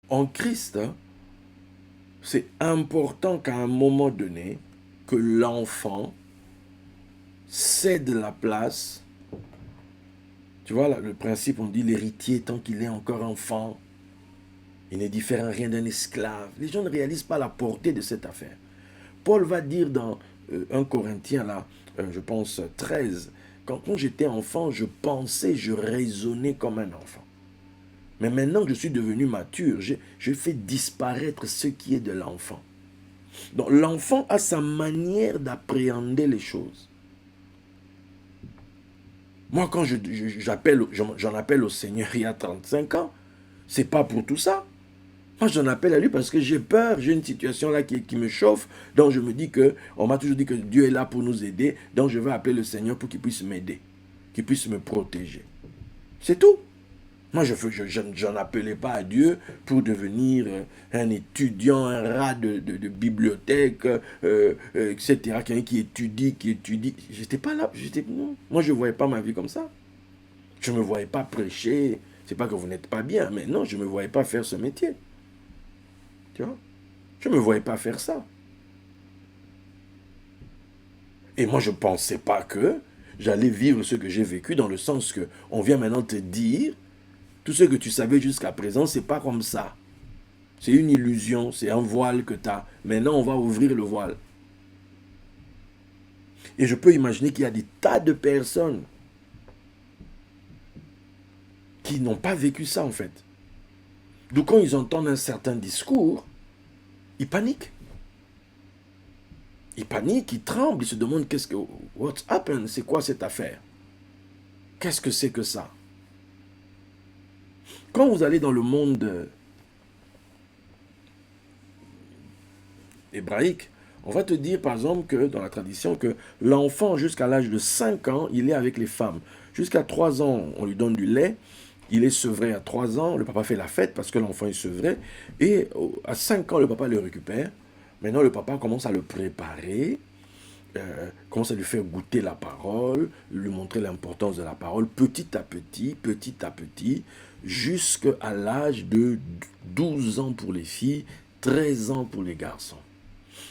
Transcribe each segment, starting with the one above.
En Christ, hein, c'est important qu'à un moment donné, que l'enfant cède la place. Tu vois, là, le principe, on dit l'héritier, tant qu'il est encore enfant, il n'est différent rien d'un esclave. Les gens ne réalisent pas la portée de cette affaire. Paul va dire dans 1 Corinthiens, là, je pense 13, quand j'étais enfant, je pensais, je raisonnais comme un enfant. Mais maintenant que je suis devenu mature, je fais disparaître ce qui est de l'enfant. Donc l'enfant a sa manière d'appréhender les choses. Moi, quand j'en appelle au Seigneur il y a 35 ans, c'est pas pour tout ça. Moi, j'en appelle à lui parce que j'ai peur, j'ai une situation là qui me chauffe, donc je me dis que, on m'a toujours dit que Dieu est là pour nous aider, donc je vais appeler le Seigneur pour qu'il puisse m'aider, qu'il puisse me protéger. C'est tout. Moi, je n'appelais pas à Dieu pour devenir un étudiant, un rat de bibliothèque, etc. Quelqu'un qui étudie, qui étudie. J'étais pas là. Non. Moi, je ne voyais pas ma vie comme ça. Je ne me voyais pas prêcher. C'est pas que vous n'êtes pas bien, mais non, je ne me voyais pas faire ce métier. Tu vois? Je ne me voyais pas faire ça. Et moi, je ne pensais pas que j'allais vivre ce que j'ai vécu, dans le sens que on vient maintenant te dire, tout ce que tu savais jusqu'à présent, c'est pas comme ça. C'est une illusion, c'est un voile que tu as. Maintenant, on va ouvrir le voile. Et je peux imaginer qu'il y a des tas de personnes qui n'ont pas vécu ça, en fait. Donc, quand ils entendent un certain discours, ils paniquent. Ils paniquent, ils tremblent, ils se demandent qu'est-ce que... What's happened? C'est quoi cette affaire? Qu'est-ce que c'est que ça? Quand vous allez dans le monde hébraïque, on va te dire par exemple que dans la tradition que l'enfant jusqu'à l'âge de 5 ans, il est avec les femmes. Jusqu'à 3 ans, on lui donne du lait. Il est sevré à 3 ans. Le papa fait la fête parce que l'enfant est sevré. Et à 5 ans, le papa le récupère. Maintenant, le papa commence à le préparer, commence à lui faire goûter la parole, lui montrer l'importance de la parole, petit à petit, jusqu'à l'âge de 12 ans pour les filles, 13 ans pour les garçons.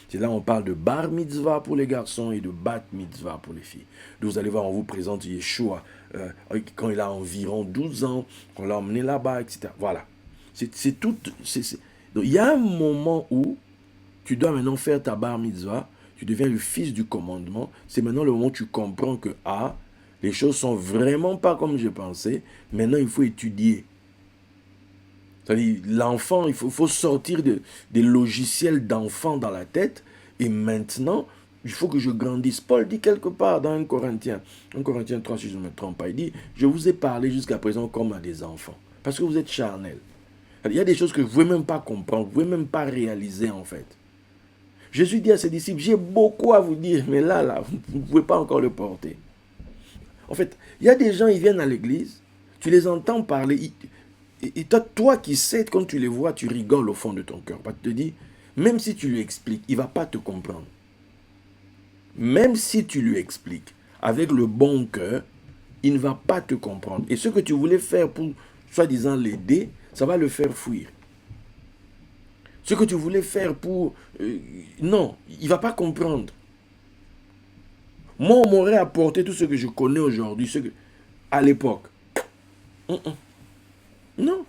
C'est là on parle de bar mitzvah pour les garçons et de bat mitzvah pour les filles. Donc vous allez voir, on vous présente Yeshua quand il a environ 12 ans, qu'on l'a emmené là-bas, etc. Voilà. C'est tout. Donc il y a un moment où tu dois maintenant faire ta bar mitzvah, tu deviens le fils du commandement. C'est maintenant le moment où tu comprends que, les choses sont vraiment pas comme je pensais. Maintenant, il faut étudier. C'est-à-dire, l'enfant, il faut sortir des logiciels d'enfant dans la tête. Et maintenant, il faut que je grandisse. Paul dit quelque part dans 1 Corinthiens 3, si je ne me trompe pas, il dit, je vous ai parlé jusqu'à présent comme à des enfants. Parce que vous êtes charnels. Il y a des choses que vous ne pouvez même pas comprendre, vous ne pouvez même pas réaliser en fait. Jésus dit à ses disciples, j'ai beaucoup à vous dire, mais là, vous ne pouvez pas encore le porter. En fait, il y a des gens, ils viennent à l'église, tu les entends parler, et toi qui sais, quand tu les vois, tu rigoles au fond de ton cœur. Parce que tu te dis, même si tu lui expliques, il ne va pas te comprendre. Même si tu lui expliques avec le bon cœur, il ne va pas te comprendre. Et ce que tu voulais faire pour, soi-disant, l'aider, ça va le faire fuir. Ce que tu voulais faire pour... non, il ne va pas comprendre. Moi, on m'aurait apporté tout ce que je connais aujourd'hui, à l'époque. Non.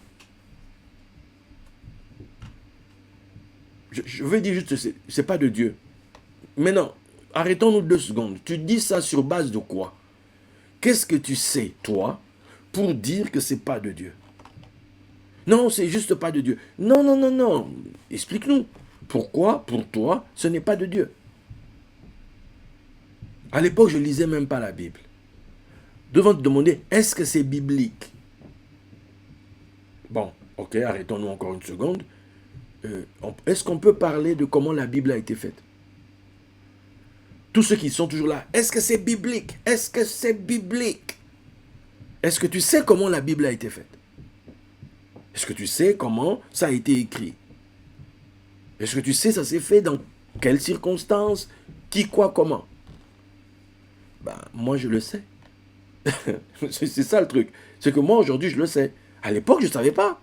Je veux dire juste, c'est pas de Dieu. Maintenant, arrêtons-nous 2 secondes. Tu dis ça sur base de quoi? Qu'est-ce que tu sais, toi, pour dire que c'est pas de Dieu? Non, c'est juste pas de Dieu. Non, non, non, non. Explique-nous. Pourquoi, pour toi, ce n'est pas de Dieu? À l'époque, je lisais même pas la Bible. Devant te demander, est-ce que c'est biblique? Bon, ok, arrêtons-nous encore 1 seconde. Est-ce qu'on peut parler de comment la Bible a été faite? Tous ceux qui sont toujours là, est-ce que c'est biblique? Est-ce que c'est biblique? Est-ce que tu sais comment la Bible a été faite? Est-ce que tu sais comment ça a été écrit? Est-ce que tu sais ça s'est fait dans quelles circonstances? Qui, quoi, comment? Ben, moi, je le sais. C'est ça le truc. C'est que moi, aujourd'hui, je le sais. À l'époque, je ne savais pas.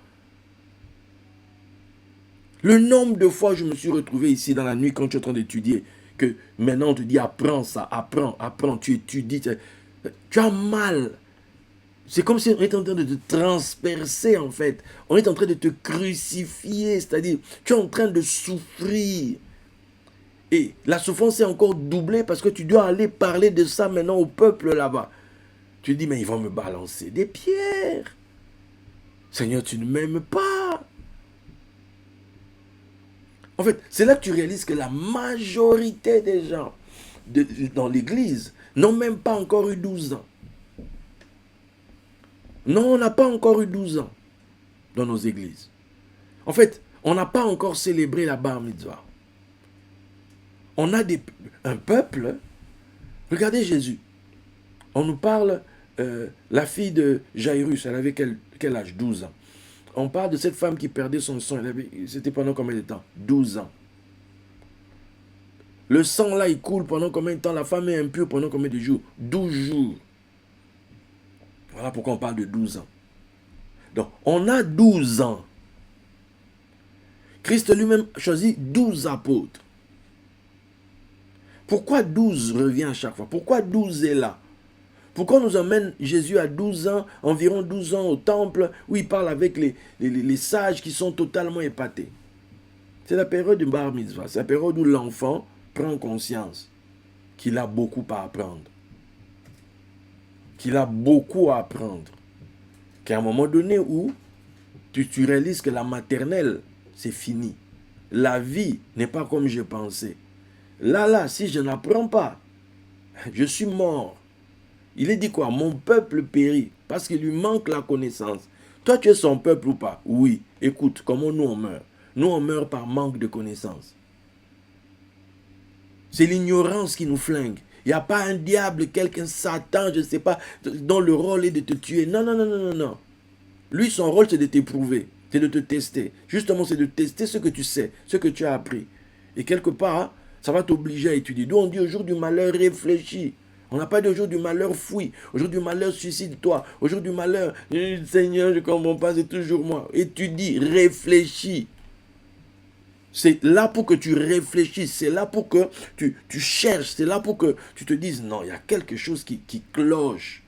Le nombre de fois je me suis retrouvé ici dans la nuit quand tu es en train d'étudier, que maintenant on te dit apprends ça, apprends, tu étudies, tu as mal. C'est comme si on est en train de te transpercer en fait. On est en train de te crucifier, c'est-à-dire tu es en train de souffrir. Et la souffrance est encore doublée parce que tu dois aller parler de ça maintenant au peuple là-bas. Tu dis mais ils vont me balancer des pierres. Seigneur, tu ne m'aimes pas. En fait, c'est là que tu réalises que la majorité des gens dans l'église n'ont même pas encore eu 12 ans. Non, on n'a pas encore eu 12 ans dans nos églises. En fait, on n'a pas encore célébré la bar mitzvah. On a un peuple. Regardez Jésus. On nous parle, la fille de Jairus, elle avait quel âge? 12 ans. On parle de cette femme qui perdait son sang. C'était pendant combien de temps? 12 ans. Le sang là, il coule pendant combien de temps? La femme est impure pendant combien de jours? 12 jours. Voilà pourquoi on parle de 12 ans. Donc, on a 12 ans. Christ lui-même choisit 12 apôtres. Pourquoi 12 revient à chaque fois? Pourquoi 12 est là? Pourquoi on nous emmène Jésus à 12 ans, environ 12 ans au temple, où il parle avec les sages qui sont totalement épatés? C'est la période du bar mitzvah. C'est la période où l'enfant prend conscience qu'il a beaucoup à apprendre. Qu'il a beaucoup à apprendre. Qu'à un moment donné où tu réalises que la maternelle, c'est fini. La vie n'est pas comme je pensais. Là, si je n'apprends pas, je suis mort. Il est dit quoi? Mon peuple périt parce qu'il lui manque la connaissance. Toi, tu es son peuple ou pas? Oui. Écoute, comment nous on meurt? Nous, on meurt par manque de connaissance. C'est l'ignorance qui nous flingue. Il n'y a pas un diable, quelqu'un, Satan, je ne sais pas, dont le rôle est de te tuer. Non, non, non, non, non, non. Lui, son rôle, c'est de t'éprouver, c'est de te tester. Justement, c'est de tester ce que tu sais, ce que tu as appris. Et quelque part, ça va t'obliger à étudier. D'où on dit au jour du malheur, réfléchis. On n'a pas dit au jour du malheur, fouille. Au jour du malheur, suicide-toi. Au jour du malheur, Seigneur, je ne comprends pas, c'est toujours moi. Étudie, réfléchis. C'est là pour que tu réfléchisses, c'est là pour que tu cherches, c'est là pour que tu te dises, non, il y a quelque chose qui cloche.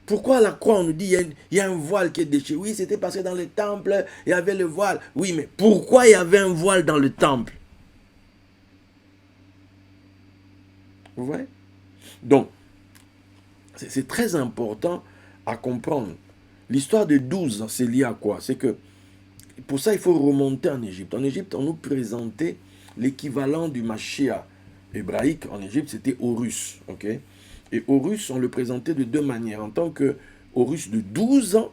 Pourquoi à la croix on nous dit, il y a un voile qui est déchiré? Oui, c'était parce que dans le temple, il y avait le voile. Oui, mais pourquoi il y avait un voile dans le temple? Vous voyez? Donc, c'est très important à comprendre. L'histoire de 12, c'est lié à quoi? C'est que pour ça, il faut remonter en Égypte. En Égypte, on nous présentait l'équivalent du Mashiach hébraïque. En Égypte, c'était Horus. Okay? Et Horus, on le présentait de deux manières. En tant que Horus de 12 ans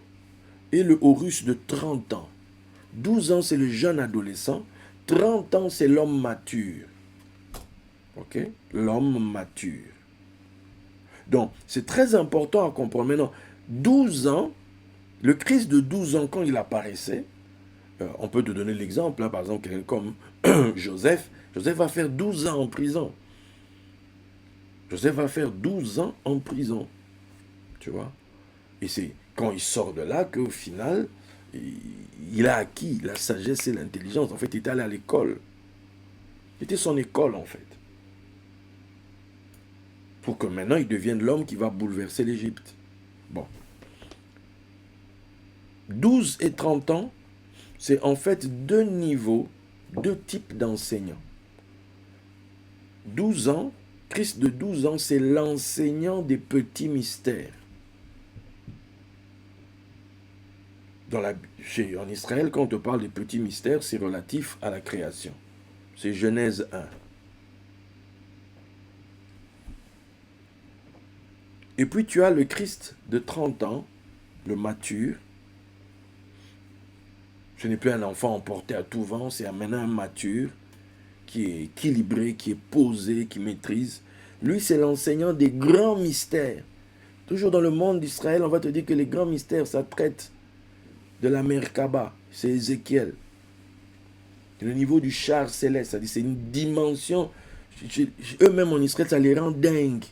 et le Horus de 30 ans. 12 ans, c'est le jeune adolescent. 30 ans, c'est l'homme mature. Ok? L'homme mature. Donc, c'est très important à comprendre. Maintenant, 12 ans, le Christ de 12 ans, quand il apparaissait, on peut te donner l'exemple, hein, par exemple, quelqu'un comme Joseph. Joseph va faire 12 ans en prison. Joseph va faire 12 ans en prison. Tu vois? Et c'est quand il sort de là qu'au final, il a acquis la sagesse et l'intelligence. En fait, il est allé à l'école. C'était son école, en fait. Pour que maintenant, il devienne l'homme qui va bouleverser l'Égypte. Bon. 12 et 30 ans, c'est en fait deux niveaux, deux types d'enseignants. 12 ans, Christ de 12 ans, c'est l'enseignant des petits mystères. En Israël, quand on te parle des petits mystères, c'est relatif à la création. C'est Genèse 1. Et puis tu as le Christ de 30 ans, le mature. Ce n'est plus un enfant emporté à tout vent, c'est maintenant un mature qui est équilibré, qui est posé, qui maîtrise. Lui, c'est l'enseignant des grands mystères. Toujours dans le monde d'Israël, on va te dire que les grands mystères, ça traite de la Merkaba, c'est Ézéchiel. Le niveau du char céleste, c'est-à-dire c'est une dimension, eux-mêmes en Israël, ça les rend dingues.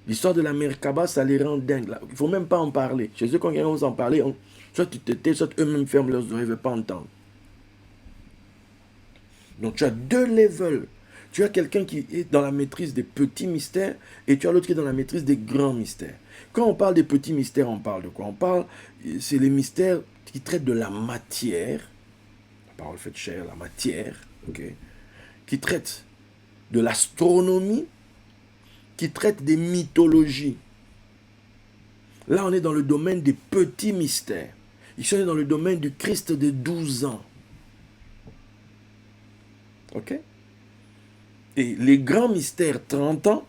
L'histoire de la Merkaba, ça les rend dingues. Là. Il ne faut même pas en parler. Chez eux, quand quelqu'un ose en parler, soit tu te tais, soit eux-mêmes ferment leurs oreilles, ils ne veulent pas entendre. Donc tu as deux levels. Tu as quelqu'un qui est dans la maîtrise des petits mystères et tu as l'autre qui est dans la maîtrise des grands mystères. Quand on parle des petits mystères, on parle de quoi? On parle, c'est les mystères qui traitent de la matière. La parole faite chair, la matière, ok, qui traitent de l'astronomie, qui traitent des mythologies. Là, on est dans le domaine des petits mystères. Ici, on est dans le domaine du Christ de 12 ans. Ok? Et les grands mystères, 30 ans,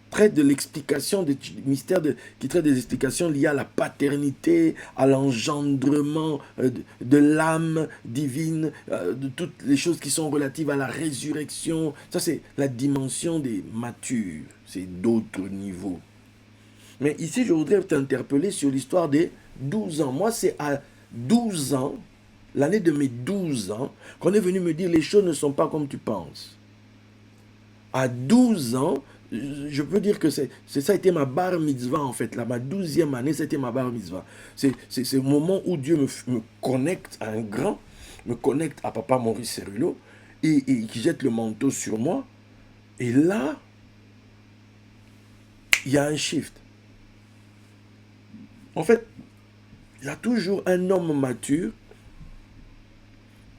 traitent de l'explication des mystères qui traitent des explications liées à la paternité, à l'engendrement de l'âme divine, de toutes les choses qui sont relatives à la résurrection. Ça, c'est la dimension des matures. C'est d'autres niveaux. Mais ici, je voudrais t'interpeller sur l'histoire des 12 ans. Moi, c'est à 12 ans, l'année de mes 12 ans, qu'on est venu me dire les choses ne sont pas comme tu penses. À 12 ans, je peux dire que ça a été ma bar mitzvah en fait. Là, ma 12e année, c'était ma bar mitzvah. C'est le moment où Dieu me connecte à un grand, me connecte à Papa Maurice Cerullo et qui jette le manteau sur moi. Et là, il y a un shift. En fait, il y a toujours un homme mature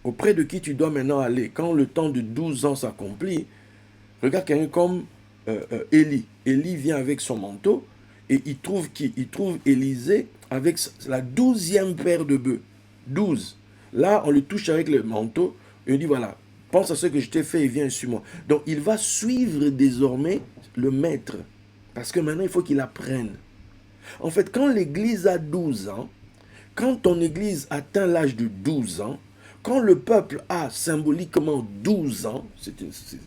auprès de qui tu dois maintenant aller. Quand le temps de 12 ans s'accomplit, regarde quelqu'un comme Élie. Élie vient avec son manteau et il trouve Élisée avec la 12e paire de bœufs. 12. Là, on le touche avec le manteau et il dit voilà, pense à ce que je t'ai fait et viens sur moi. Donc, il va suivre désormais le maître parce que maintenant, il faut qu'il apprenne. En fait, quand l'église a 12 ans, quand ton église atteint l'âge de 12 ans, quand le peuple a symboliquement 12 ans, c'est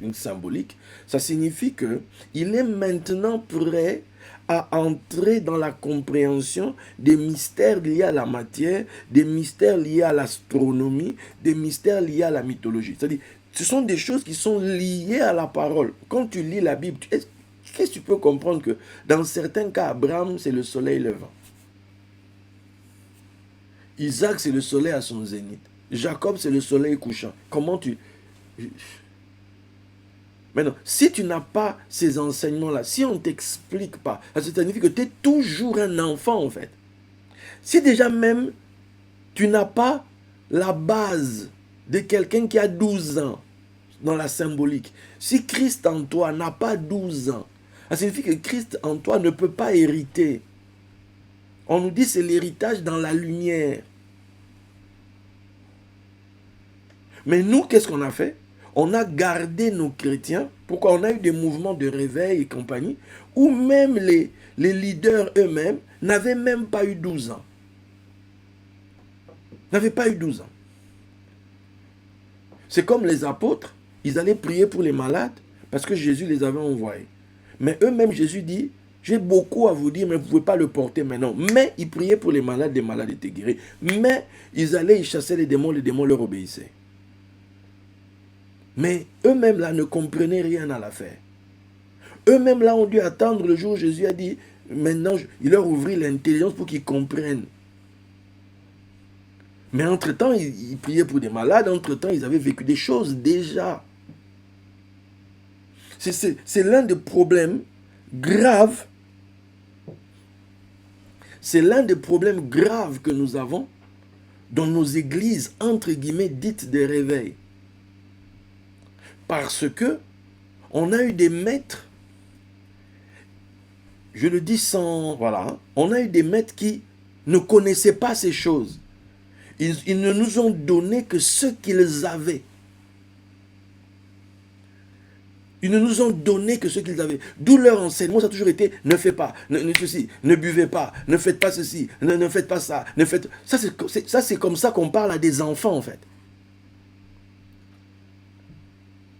une symbolique, ça signifie qu'il est maintenant prêt à entrer dans la compréhension des mystères liés à la matière, des mystères liés à l'astronomie, des mystères liés à la mythologie. C'est-à-dire, ce sont des choses qui sont liées à la parole. Quand tu lis la Bible, qu'est-ce que tu peux comprendre que dans certains cas, Abraham, c'est le soleil levant. Isaac, c'est le soleil à son zénith. Jacob, c'est le soleil couchant. Comment tu... Maintenant, si tu n'as pas ces enseignements-là, si on ne t'explique pas, ça signifie que tu es toujours un enfant, en fait. Si déjà même, tu n'as pas la base de quelqu'un qui a 12 ans dans la symbolique, si Christ en toi n'a pas 12 ans, ça signifie que Christ en toi ne peut pas hériter. On nous dit que c'est l'héritage dans la lumière. Mais nous, qu'est-ce qu'on a fait? On a gardé nos chrétiens. Pourquoi? On a eu des mouvements de réveil et compagnie, où même les leaders eux-mêmes n'avaient même pas eu 12 ans. N'avaient pas eu 12 ans. C'est comme les apôtres, ils allaient prier pour les malades, parce que Jésus les avait envoyés. Mais eux-mêmes, Jésus dit, j'ai beaucoup à vous dire, mais vous ne pouvez pas le porter maintenant. Mais ils priaient pour les malades étaient guéris. Mais ils allaient, ils chassaient les démons leur obéissaient. Mais eux-mêmes là ne comprenaient rien à l'affaire. Eux-mêmes là ont dû attendre le jour où Jésus a dit, maintenant il leur ouvrit l'intelligence pour qu'ils comprennent. Mais entre-temps, ils priaient pour des malades, entre-temps, ils avaient vécu des choses déjà. C'est l'un des problèmes graves. C'est l'un des problèmes graves que nous avons dans nos églises, entre guillemets, dites des réveils. Parce que on a eu des maîtres, je le dis sans... Voilà, on a eu des maîtres qui ne connaissaient pas ces choses. Ils ne nous ont donné que ce qu'ils avaient. Ils ne nous ont donné que ce qu'ils avaient. D'où leur enseignement, ça a toujours été, ne fais pas, ne buvez pas, ne faites pas ceci, ne faites pas ça. Ça, c'est comme ça qu'on parle à des enfants, en fait.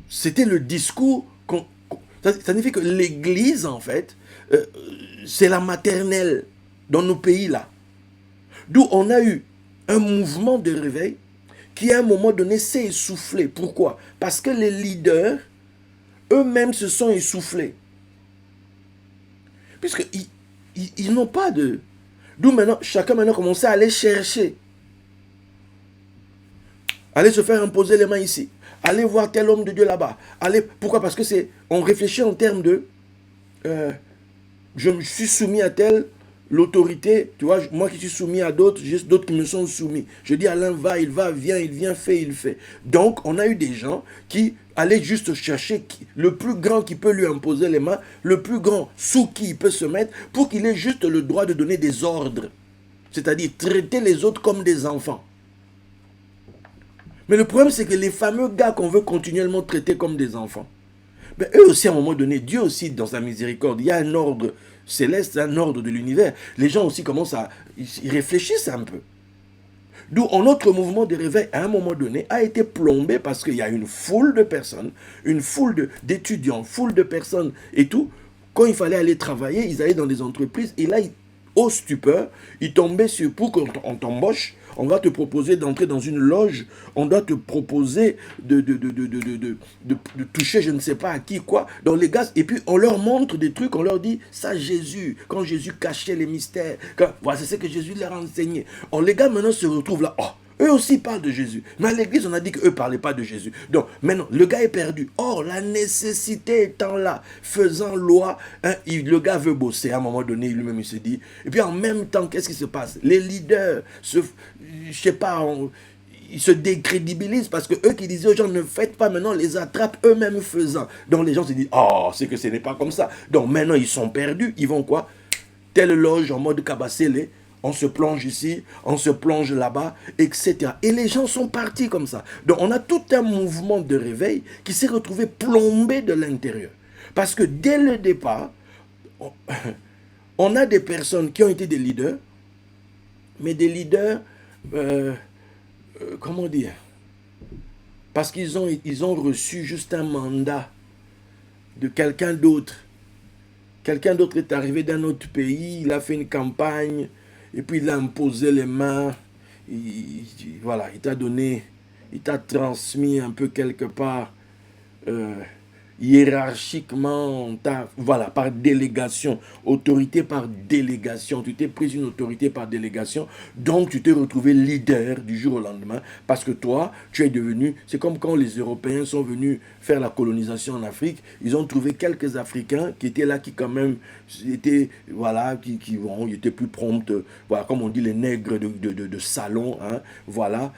C'était le discours. Ça signifie que l'église, en fait, c'est la maternelle dans nos pays, là. D'où on a eu un mouvement de réveil qui, à un moment donné, s'est essoufflé. Pourquoi? Parce que les leaders eux-mêmes se sont essoufflés. Puisqu'ils n'ont pas de... D'où maintenant, chacun maintenant commence à aller chercher. Aller se faire imposer les mains ici. Aller voir tel homme de Dieu là-bas. Pourquoi? Parce que on réfléchit en termes de... je me suis soumis à tel... L'autorité, tu vois, moi qui suis soumis à d'autres, juste d'autres qui me sont soumis. Je dis à l'un, va, il vient, il fait. Donc, on a eu des gens qui allaient juste chercher le plus grand qui peut lui imposer les mains, le plus grand sous qui il peut se mettre, pour qu'il ait juste le droit de donner des ordres. C'est-à-dire traiter les autres comme des enfants. Mais le problème, c'est que les fameux gars qu'on veut continuellement traiter comme des enfants, ben, eux aussi, à un moment donné, Dieu aussi, dans sa miséricorde, il y a un ordre céleste, un ordre de l'univers. Les gens aussi commencent ils réfléchissent un peu. D'où notre mouvement de réveil, à un moment donné, a été plombé parce qu'il y a une foule de personnes, une foule d'étudiants, foule de personnes et tout. Quand il fallait aller travailler, ils allaient dans des entreprises et là, au stupeur, ils tombaient sur pour qu'on t'embauche. On va te proposer d'entrer dans une loge, on doit te proposer de toucher je ne sais pas à qui, quoi, dans les gars, et puis on leur montre des trucs, on leur dit, ça Jésus, quand Jésus cachait les mystères, voilà, c'est ce que Jésus leur a enseigné. Les gars maintenant se retrouvent là, eux aussi parlent de Jésus. Mais à l'église, on a dit qu'eux ne parlaient pas de Jésus. Donc, maintenant, le gars est perdu. Or, la nécessité étant là, faisant loi, le gars veut bosser. À un moment donné, lui-même, il se dit. Et puis, en même temps, qu'est-ce qui se passe? Les leaders, je sais pas, ils se décrédibilisent parce que eux qui disaient aux gens, ne faites pas, maintenant, les attrapent eux-mêmes faisant. Donc, les gens se disent, c'est que ce n'est pas comme ça. Donc, maintenant, ils sont perdus. Ils vont quoi? Telle loge en mode cabassélé. On se plonge ici, on se plonge là-bas, etc. Et les gens sont partis comme ça. Donc on a tout un mouvement de réveil qui s'est retrouvé plombé de l'intérieur. Parce que dès le départ, on a des personnes qui ont été des leaders, mais des leaders, comment dire? Parce qu'ils ont reçu juste un mandat de quelqu'un d'autre. Quelqu'un d'autre est arrivé d'un autre pays, il a fait une campagne, et puis il a imposé les mains, voilà, il t'a donné, il t'a transmis un peu quelque part, hiérarchiquement, voilà, par délégation, autorité par délégation, tu t'es pris une autorité par délégation, donc tu t'es retrouvé leader du jour au lendemain, parce que toi, tu es devenu, c'est comme quand les Européens sont venus faire la colonisation en Afrique, ils ont trouvé quelques Africains qui étaient là, qui quand même étaient, voilà, qui ils étaient plus promptes, voilà, comme on dit les nègres de salon, hein, voilà,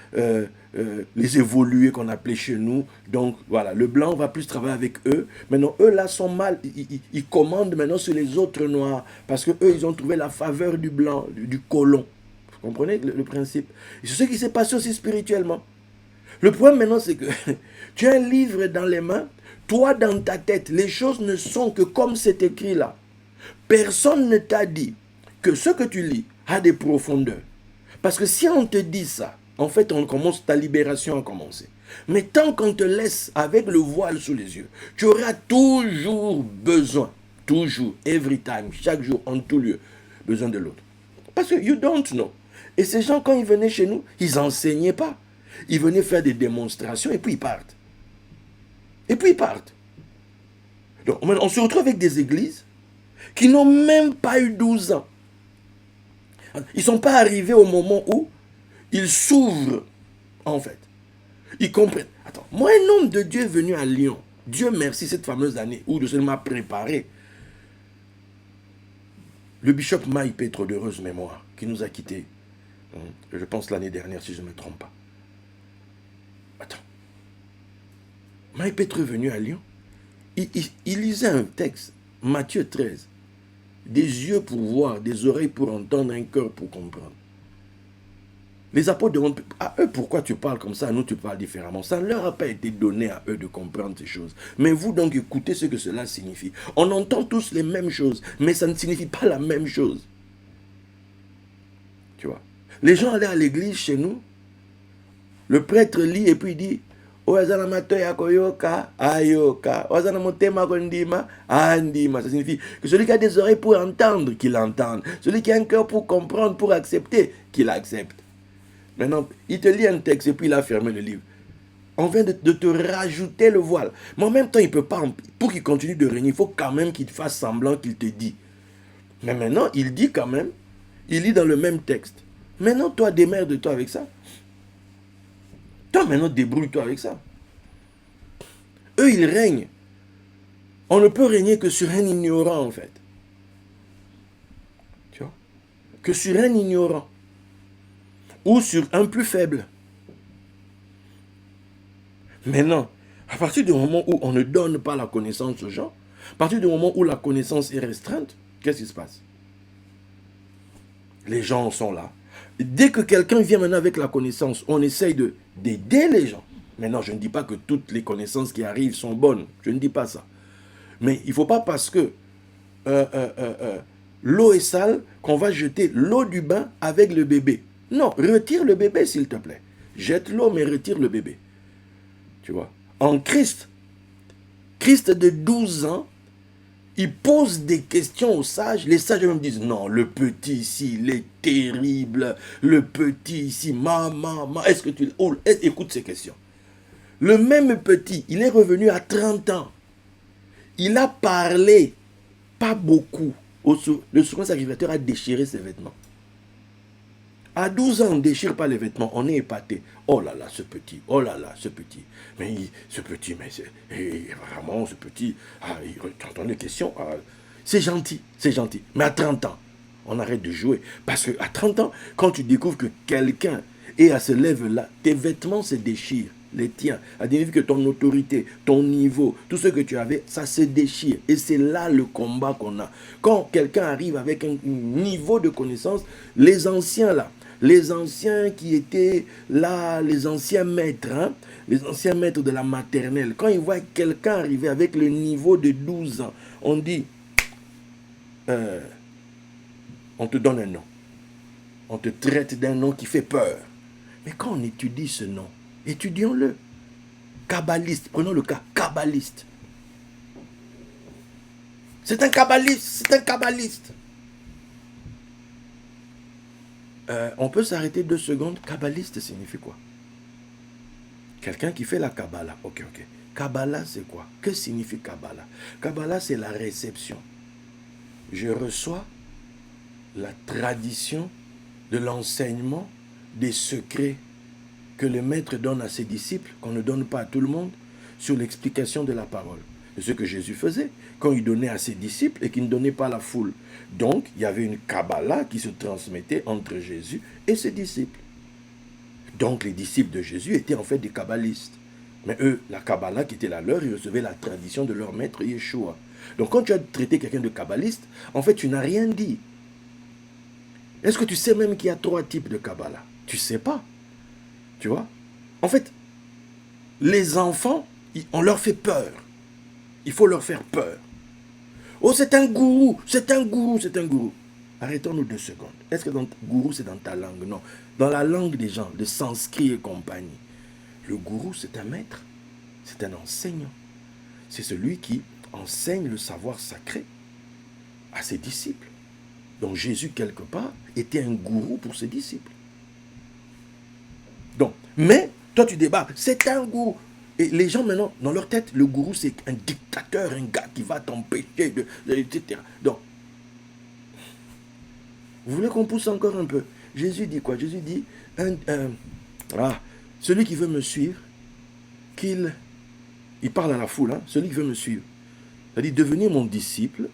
les évolués qu'on appelait chez nous. Donc voilà, le blanc va plus travailler avec eux. Maintenant, eux là sont mal, ils commandent maintenant sur les autres noirs, parce que eux ils ont trouvé la faveur du blanc, du colon. Vous comprenez le principe? Et c'est ce qui s'est passé aussi spirituellement. Le problème maintenant, c'est que tu as un livre dans les mains, toi dans ta tête, les choses ne sont que comme c'est écrit là. Personne ne t'a dit que ce que tu lis a des profondeurs. Parce que si on te dit ça, en fait, ta libération a commencé. Mais tant qu'on te laisse avec le voile sous les yeux, tu auras toujours besoin, toujours, every time, chaque jour, en tout lieu, besoin de l'autre. Parce que you don't know. Et ces gens, quand ils venaient chez nous, ils n'enseignaient pas. Ils venaient faire des démonstrations et puis ils partent. Et puis ils partent. Donc, on se retrouve avec des églises qui n'ont même pas eu 12 ans. Ils ne sont pas arrivés au moment où ils s'ouvrent, en fait. Ils comprennent. Attends, moi, un homme de Dieu est venu à Lyon. Dieu merci cette fameuse année où Dieu m'a préparé. Le bishop Maïpé, trop d'heureuse mémoire, qui nous a quittés, je pense l'année dernière, si je ne me trompe pas. Attends. Maïpé est venu à Lyon. Il lisait un texte, Matthieu 13. Des yeux pour voir, des oreilles pour entendre, un cœur pour comprendre. Les apôtres demandent à eux pourquoi tu parles comme ça, à nous tu parles différemment. Ça ne leur a pas été donné à eux de comprendre ces choses. Mais vous donc écoutez ce que cela signifie. On entend tous les mêmes choses, mais ça ne signifie pas la même chose. Tu vois. Les gens allaient à l'église chez nous, le prêtre lit et puis il dit ça signifie que celui qui a des oreilles pour entendre, qu'il entende. Celui qui a un cœur pour comprendre, pour accepter, qu'il accepte. Maintenant, il te lit un texte et puis il a fermé le livre. On vient de te rajouter le voile. Mais en même temps, il ne peut pas, pour qu'il continue de régner, il faut quand même qu'il fasse semblant qu'il te dit. Mais maintenant, il dit quand même, il lit dans le même texte. Maintenant, toi, démerde-toi avec ça. Toi, maintenant, débrouille-toi avec ça. Eux, ils règnent. On ne peut régner que sur un ignorant, en fait. Tu vois? Que sur un ignorant. Ou sur un plus faible. Maintenant, à partir du moment où on ne donne pas la connaissance aux gens, à partir du moment où la connaissance est restreinte, qu'est-ce qui se passe? Les gens sont là. Dès que quelqu'un vient maintenant avec la connaissance, on essaye d'aider les gens. Maintenant, je ne dis pas que toutes les connaissances qui arrivent sont bonnes. Je ne dis pas ça. Mais il ne faut pas parce que l'eau est sale qu'on va jeter l'eau du bain avec le bébé. Non, retire le bébé s'il te plaît. Jette l'eau mais retire le bébé. Tu vois. En Christ, Christ de 12 ans, il pose des questions aux sages. Les sages même disent, non, le petit ici, il est terrible. Le petit ici, maman, est-ce que tu... Oh, écoute ces questions. Le même petit, il est revenu à 30 ans. Il a parlé, pas beaucoup. Le second sacrificateur a déchiré ses vêtements. À 12 ans, on ne déchire pas les vêtements, on est épaté. Oh là là, ce petit, oh là là, ce petit. Mais ce petit, mais c'est vraiment ce petit. Ah, tu entends les questions. Ah, c'est gentil, c'est gentil. Mais à 30 ans, on arrête de jouer. Parce qu'à 30 ans, quand tu découvres que quelqu'un est à ce level-là, tes vêtements se déchirent. Les tiens. Ça signifie que ton autorité, ton niveau, tout ce que tu avais, ça se déchire. Et c'est là le combat qu'on a. Quand quelqu'un arrive avec un niveau de connaissance, les anciens là, les anciens qui étaient là, les anciens maîtres, hein, les anciens maîtres de la maternelle, quand ils voient quelqu'un arriver avec le niveau de 12 ans, on dit, on te donne un nom. On te traite d'un nom qui fait peur. Mais quand on étudie ce nom, étudions-le. Kabbaliste, prenons le cas, kabbaliste. C'est un kabbaliste, c'est un kabbaliste. On peut s'arrêter 2 secondes. Kabbaliste signifie quoi? Quelqu'un qui fait la Kabbalah. Ok. Kabbalah, c'est quoi? Que signifie Kabbalah? Kabbalah, c'est la réception. Je reçois la tradition de l'enseignement des secrets que le maître donne à ses disciples, qu'on ne donne pas à tout le monde, sur l'explication de la parole. C'est ce que Jésus faisait quand il donnait à ses disciples et qu'il ne donnait pas à la foule. Donc, il y avait une Kabbalah qui se transmettait entre Jésus et ses disciples. Donc, les disciples de Jésus étaient en fait des kabbalistes. Mais eux, la Kabbalah qui était la leur, ils recevaient la tradition de leur maître Yeshua. Donc, quand tu as traité quelqu'un de kabbaliste, en fait, tu n'as rien dit. Est-ce que tu sais même qu'il y a 3 types de Kabbalah? Tu ne sais pas. Tu vois? En fait, les enfants, on leur fait peur. Il faut leur faire peur. Oh, c'est un gourou, c'est un gourou, c'est un gourou. Arrêtons-nous 2 secondes. Est-ce que gourou, c'est dans ta langue? Non. Dans la langue des gens, de sanskrit et compagnie. Le gourou, c'est un maître. C'est un enseignant. C'est celui qui enseigne le savoir sacré à ses disciples. Donc Jésus, quelque part, était un gourou pour ses disciples. Donc, mais, toi tu débats, c'est un gourou. Et les gens maintenant, dans leur tête, le gourou c'est un dictateur, un gars qui va t'empêcher, etc. Donc, vous voulez qu'on pousse encore un peu? Jésus dit quoi? Jésus dit, celui qui veut me suivre, il parle à la foule, hein, celui qui veut me suivre, c'est-à-dire devenir mon disciple,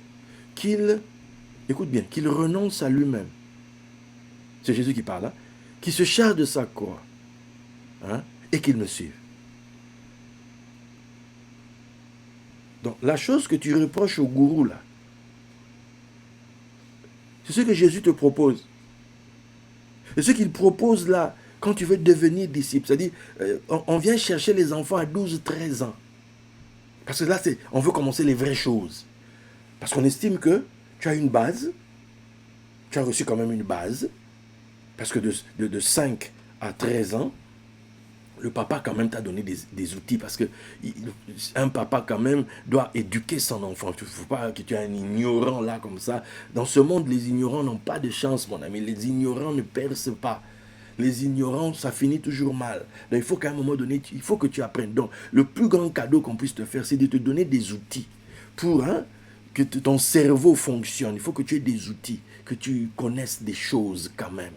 écoute bien, qu'il renonce à lui-même. C'est Jésus qui parle, hein, qui se charge de sa croix, hein, et qu'il me suive. Donc, la chose que tu reproches au gourou, là, c'est ce que Jésus te propose. C'est ce qu'il propose là, quand tu veux devenir disciple. C'est-à-dire, on vient chercher les enfants à 12, 13 ans. Parce que là, on veut commencer les vraies choses. Parce qu'on estime que tu as une base. Tu as reçu quand même une base. Parce que de 5 à 13 ans, le papa quand même t'a donné des outils. Parce que un papa quand même doit éduquer son enfant. Il ne faut pas que tu aies un ignorant là comme ça. Dans ce monde, les ignorants n'ont pas de chance, mon ami. Les ignorants ne percent pas. Les ignorants, ça finit toujours mal. Donc il faut qu'à un moment donné, il faut que tu apprennes. Donc le plus grand cadeau qu'on puisse te faire, c'est de te donner des outils pour ton cerveau fonctionne. Il faut que tu aies des outils, que tu connaisses des choses quand même.